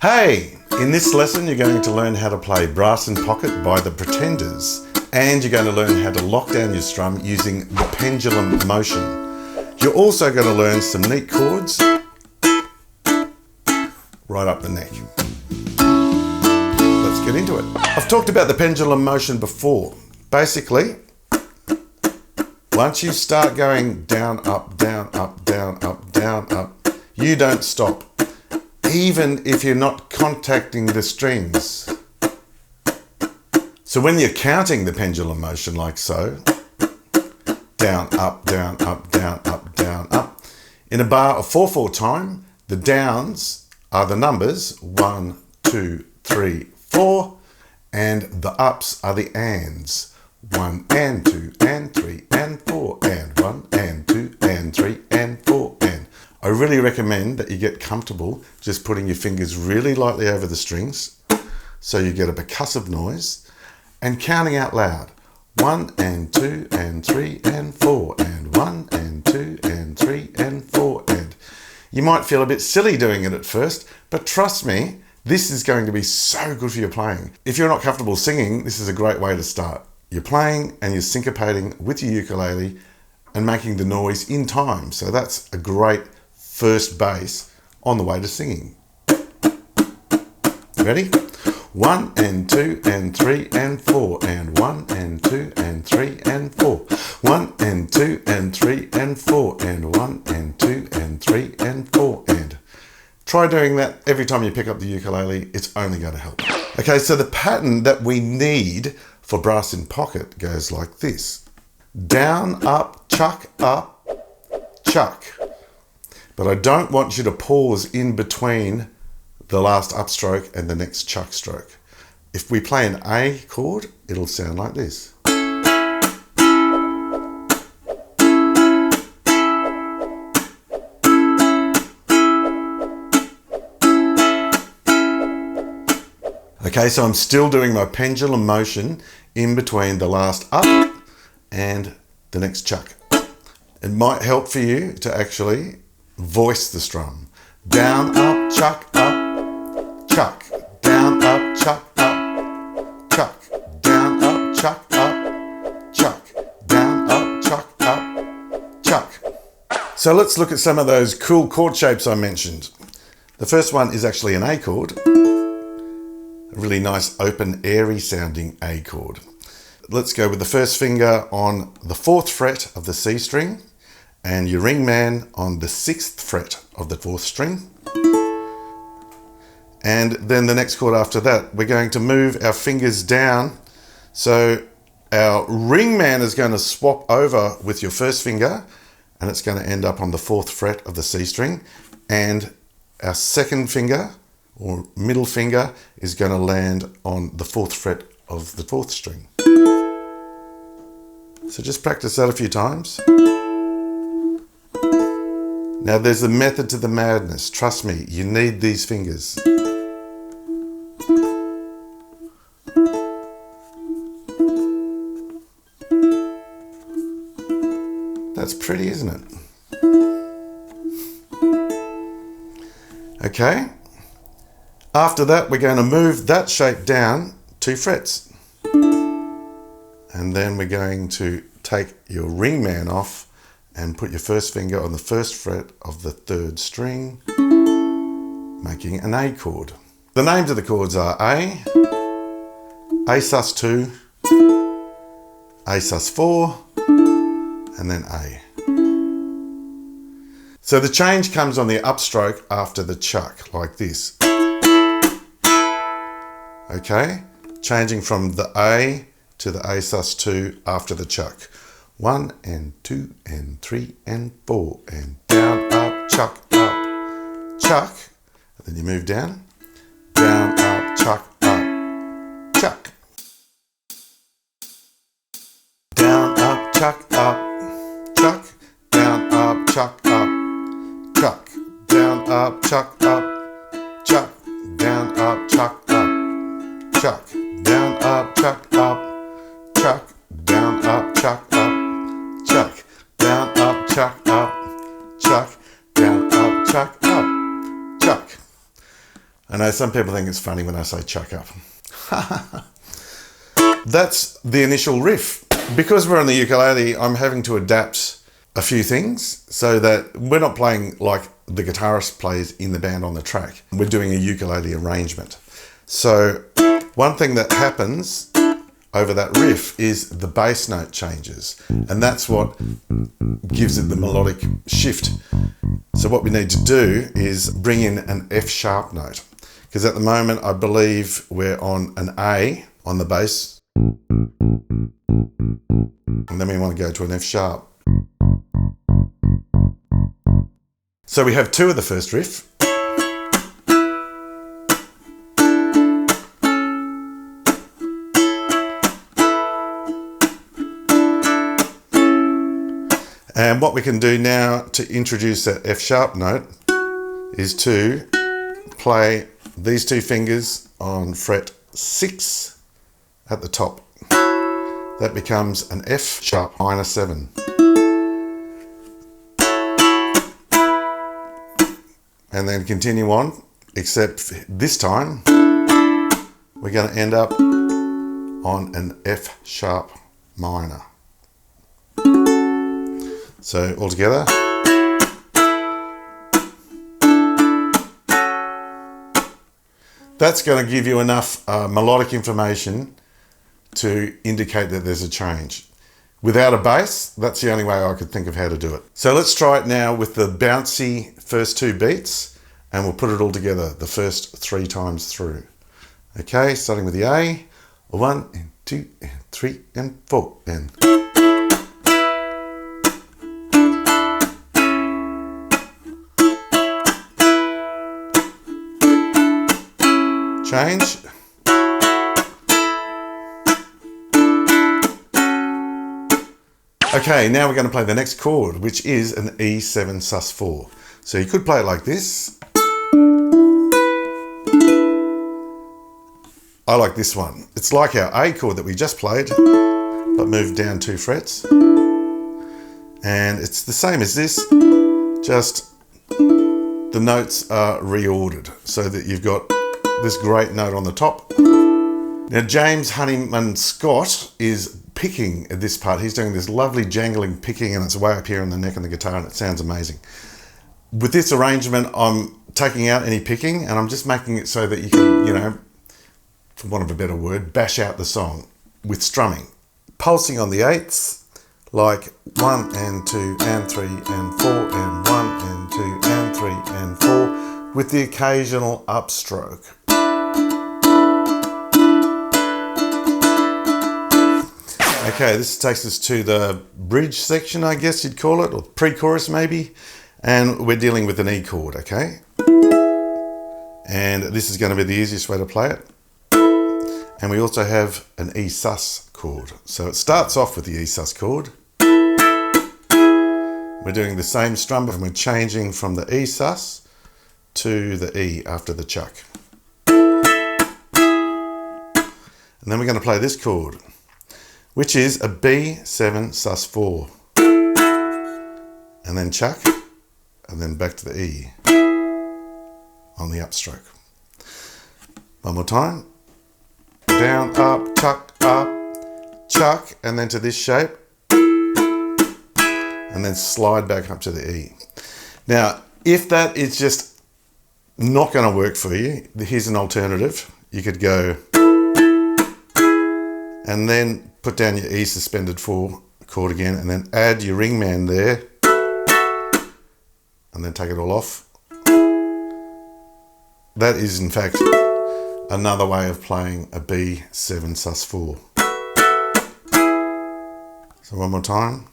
Hey! In this lesson you're going to learn how to play Brass in Pocket by the Pretenders, and you're going to learn how to lock down your strum using the pendulum motion. You're also going to learn some neat chords right up the neck. Let's get into it. I've talked about the pendulum motion before. Basically, once you start going down, up, down, up, down, up, down, up, you don't stop. Even if you're not contacting the strings. So when you're counting the pendulum motion like so, down, up, down, up, down, up, down, up, in a bar of 4/4 time, the downs are the numbers 1, 2, 3, 4, and the ups are the ands. 1 and 2 and 3 and 4 and 1 and 2 and 3 and 4 and. I really recommend that you get comfortable just putting your fingers really lightly over the strings so you get a percussive noise and counting out loud. 1 and 2 and 3 and 4 and 1 and 2 and 3 and 4 and. You might feel a bit silly doing it at first, but trust me, this is going to be so good for your playing. If you're not comfortable singing, this is a great way to start. You're playing and you're syncopating with your ukulele and making the noise in time. So that's a great first base on the way to singing. Ready? 1 and 2 and 3 and 4 and 1 and 2 and 3 and 4. 1 and 2 and 3 and 4 and 1 and 2 and 3 and 4 and. Try doing that every time you pick up the ukulele. It's only going to help. Okay, so the pattern that we need for Brass in Pocket goes like this. Down, up, chuck, chuck. But I don't want you to pause in between the last upstroke and the next chuck stroke. If we play an A chord, it'll sound like this. Okay, so I'm still doing my pendulum motion in between the last up and the next chuck. It might help for you to actually voice the strum. Down, up, chuck, chuck. Down, up, chuck, chuck. Down, up, chuck, chuck. Down, up, chuck, chuck. So let's look at some of those cool chord shapes I mentioned. The first one is actually an A chord. A really nice, open, airy sounding A chord. Let's go with the first finger on the 4th fret of the C string and your ring man on the 6th fret of the 4th string. And then the next chord after that, we're going to move our fingers down. So our ring man is going to swap over with your first finger and it's going to end up on the 4th fret of the C string. And our second finger or middle finger is going to land on the 4th fret of the 4th string. So just practice that a few times. Now there's a method to the madness. Trust me, you need these fingers. That's pretty, isn't it? Okay. After that, we're going to move that shape down 2 frets. And then we're going to take your ring man off and put your first finger on the 1st fret of the 3rd string, making an A chord. The names of the chords are A sus2, A sus4, and then A. So the change comes on the upstroke after the chuck, like this. Okay, changing from the A to the A sus2 after the chuck. 1 and 2 and 3 and 4 and down, up, chuck, chuck. And then you move down, up, chuck, chuck. Down, up, chuck, chuck. Down, up, chuck, chuck. Down, up, chuck, chuck. Down, up, chuck, chuck. Down, up, chuck, chuck. Down, up, chuck, chuck. Down, up, chuck, chuck. Down, up, chuck, chuck. I know some people think it's funny when I say chuck up. That's the initial riff. Because we're on the ukulele, I'm having to adapt a few things so that we're not playing like the guitarist plays in the band on the track. We're doing a ukulele arrangement. So one thing that happens over that riff is the bass note changes, and that's what gives it the melodic shift. So what we need to do is bring in an F sharp note, because at the moment I believe we're on an A on the bass, and then we want to go to an F sharp. So we have two of the first riff. And what we can do now to introduce that F sharp note is to play these two fingers on fret 6 at the top. That becomes an F sharp minor 7. And then continue on, except this time we're going to end up on an F sharp minor. So all together. That's going to give you enough melodic information to indicate that there's a change. Without a bass, that's the only way I could think of how to do it. So let's try it now with the bouncy first two beats, and we'll put it all together the first 3 times through. Okay, starting with the A. 1 and 2 and 3 and 4 and... change. Okay, now we're going to play the next chord, which is an E7 sus4. So you could play it like this. I like this one. It's like our A chord that we just played, but moved down 2 frets. And it's the same as this, just the notes are reordered so that you've got this great note on the top. Now James Honeyman Scott is picking at this part. He's doing this lovely jangling picking, and it's way up here on the neck of the guitar, and it sounds amazing. With this arrangement, I'm taking out any picking, and I'm just making it so that you can, you know, for want of a better word, bash out the song with strumming. Pulsing on the 8ths, like 1 and 2 and 3 and 4 and 1 and 2 and 3 and 4, with the occasional upstroke. Okay, this takes us to the bridge section, I guess you'd call it, or pre-chorus maybe, and we're dealing with an E chord, okay? And this is going to be the easiest way to play it. And we also have an E sus chord. So it starts off with the E sus chord. We're doing the same strum, and we're changing from the E sus to the E after the chuck. And then we're going to play this chord, which is a B7 sus4. And then chuck, and then back to the E on the upstroke. One more time. Down, up, chuck, and then to this shape. And then slide back up to the E. Now, if that is just not going to work for you, here's an alternative. You could go and then put down your E suspended 4 chord again, and then add your ring man there, and then take it all off. That is in fact another way of playing a B7 sus4. So one more time.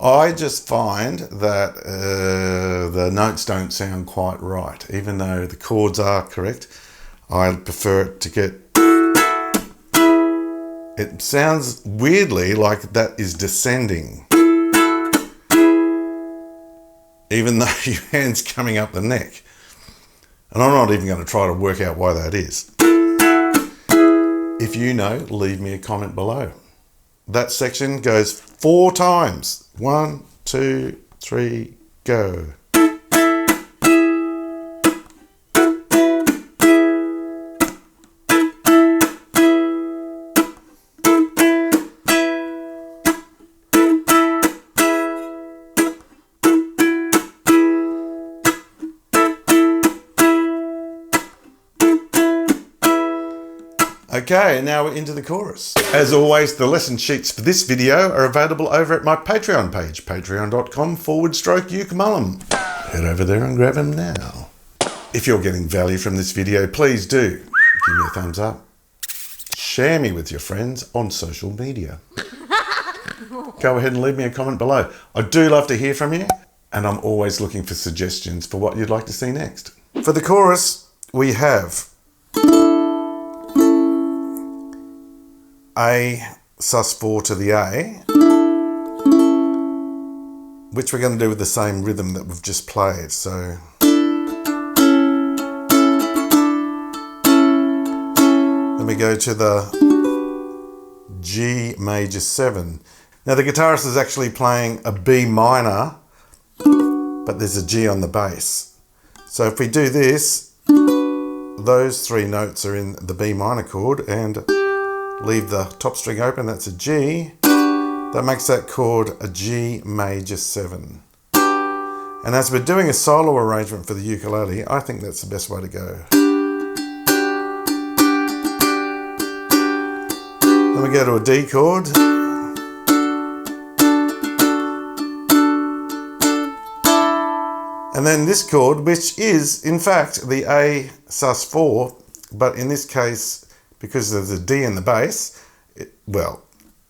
I just find that the notes don't sound quite right, even though the chords are correct. I prefer it to get... It sounds weirdly like that is descending, even though your hand's coming up the neck. And I'm not even going to try to work out why that is. If you know, leave me a comment below. That section goes 4 times. 1, 2, 3, go. Okay, now we're into the chorus. As always, the lesson sheets for this video are available over at my Patreon page, patreon.com/Uke Mullum. Head over there and grab them now. If you're getting value from this video, please do give me a thumbs up. Share me with your friends on social media. Go ahead and leave me a comment below. I do love to hear from you, and I'm always looking for suggestions for what you'd like to see next. For the chorus, we have A sus4 to the A, which we're going to do with the same rhythm that we've just played. So then we go to the G major 7. Now the guitarist is actually playing a B minor, but there's a G on the bass. So if we do this, those 3 notes are in the B minor chord, and leave the top string open, that's a G. That makes that chord a G major 7. And as we're doing a solo arrangement for the ukulele, I think that's the best way to go. Then we go to a D chord. And then this chord, which is in fact the A sus4, but in this case, because there's a D in the bass, well,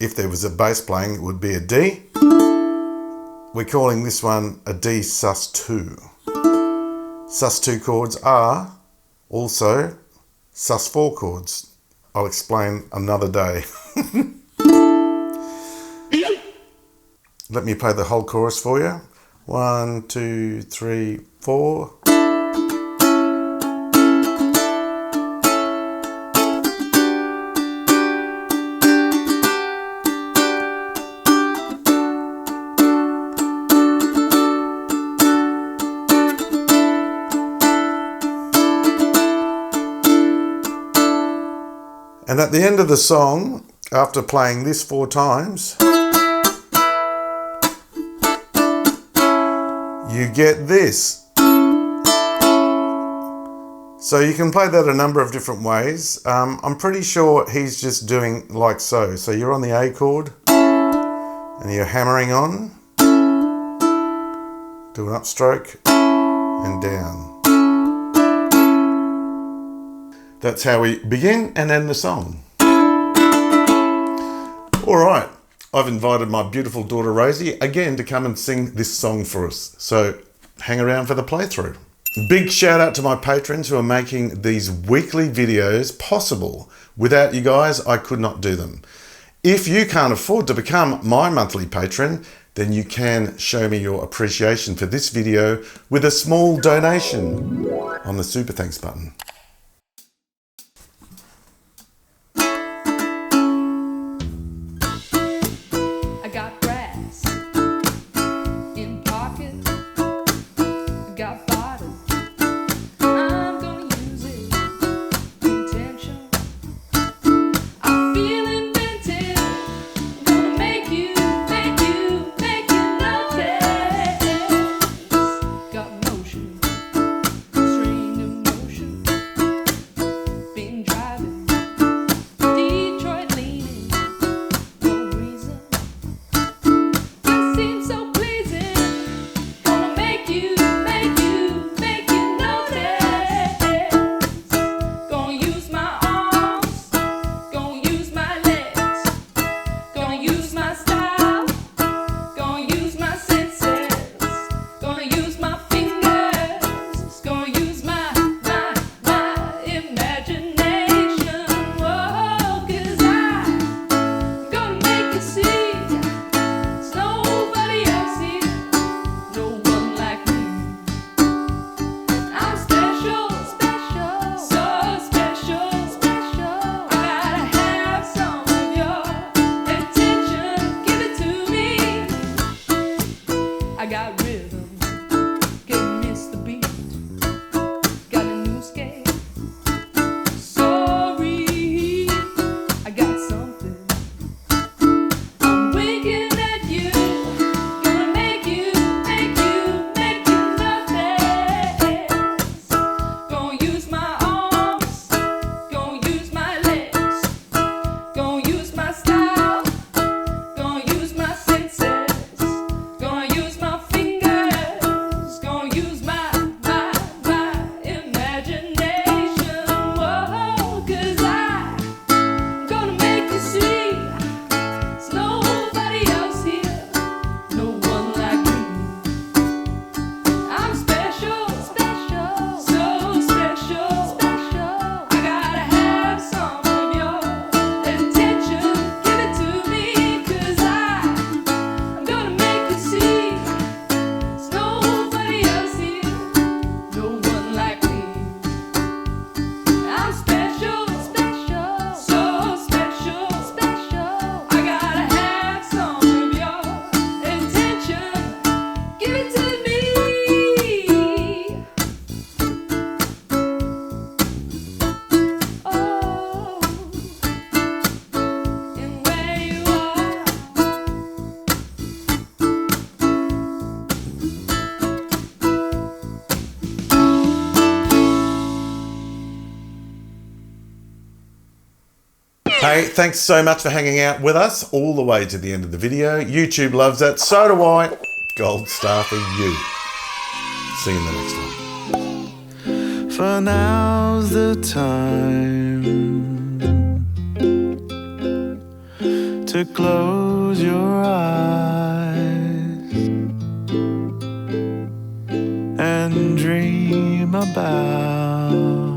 if there was a bass playing, it would be a D. We're calling this one a D sus2. Sus2 chords are also sus4 chords. I'll explain another day. Let me play the whole chorus for you. 1, 2, 3, 4. And at the end of the song, after playing this 4 times, you get this. So you can play that a number of different ways. I'm pretty sure he's just doing like so. So you're on the A chord and you're hammering on, do an upstroke and down. That's how we begin and end the song. All right, I've invited my beautiful daughter Rosie again to come and sing this song for us. So hang around for the playthrough. Big shout out to my patrons who are making these weekly videos possible. Without you guys, I could not do them. If you can't afford to become my monthly patron, then you can show me your appreciation for this video with a small donation on the Super Thanks button. Anyway, thanks so much for hanging out with us all the way to the end of the video. YouTube loves it. So do I. Gold star for you. See you in the next one. For now's the time to close your eyes and dream about